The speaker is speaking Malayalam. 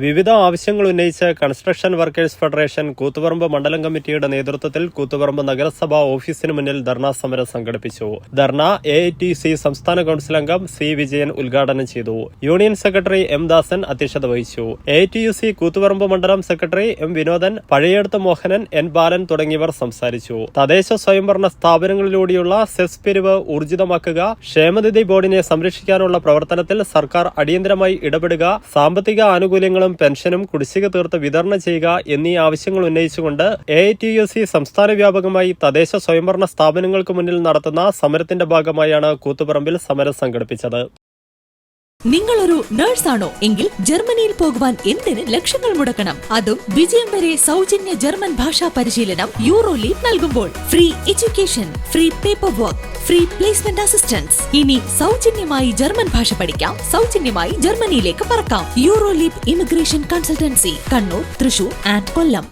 വിവിധ ആവശ്യങ്ങൾ ഉന്നയിച്ച് കൺസ്ട്രക്ഷൻ വർക്കേഴ്സ് ഫെഡറേഷൻ കൂത്തുപറമ്പ് മണ്ഡലം കമ്മിറ്റിയുടെ നേതൃത്വത്തിൽ കൂത്തുപറമ്പ് നഗരസഭാ ഓഫീസിന് മുന്നിൽ ധർണാ സമരം സംഘടിപ്പിച്ചു. ധർണ AITUC സംസ്ഥാന കൌൺസിൽ അംഗം C. വിജയൻ ഉദ്ഘാടനം ചെയ്തു. Union secretary M. ദാസൻ അധ്യക്ഷത വഹിച്ചു. AITUC കൂത്തുപറമ്പ് മണ്ഡലം secretary M. Vinodan, Pazhayadath Mohanan, N. ബാലൻ തുടങ്ങിയവർ സംസാരിച്ചു. തദ്ദേശ സ്വയംഭരണ സ്ഥാപനങ്ങളിലൂടെയുള്ള സെസ് പിരിവ് ഊർജിതമാക്കുക, ക്ഷേമനിധി ബോർഡിനെ സംരക്ഷിക്കാനുള്ള പ്രവർത്തനത്തിൽ സർക്കാർ അടിയന്തരമായി ഇടപെടുക, സാമ്പത്തിക ആനുകൂല്യങ്ങളും പെൻഷനും കുടിശ്ശിക തീർത്ത് വിതരണം ചെയ്യുക എന്നീ ആവശ്യങ്ങൾ ഉന്നയിച്ചുകൊണ്ട് AITUC സംസ്ഥാന വ്യാപകമായി തദ്ദേശ സ്വയംഭരണ സ്ഥാപനങ്ങൾക്ക് മുന്നിൽ നടത്തുന്ന സമരത്തിന്റെ ഭാഗമായാണ് കൂത്തുപറമ്പിൽ സമരം സംഘടിപ്പിച്ചത്. നിങ്ങളൊരു നഴ്സാണോ എങ്കിൽ ജർമ്മനിയിൽ പോകുവാൻ എന്തിന് ലക്ഷങ്ങൾ മുടക്കണം? അതും വിജയം വരെ സൗജന്യ ജർമ്മൻ ഭാഷാ പരിശീലനം യൂറോലീപ് നൽകുമ്പോൾ. Free education, free paper work, free placement assistance. ഇനി സൗജന്യമായി ജർമ്മൻ ഭാഷ പഠിക്കാം, സൗജന്യമായി ജർമ്മനിയിലേക്ക് പറക്കാം. Euroleap immigration consultancy, Kannur, Thrissur and Kollam.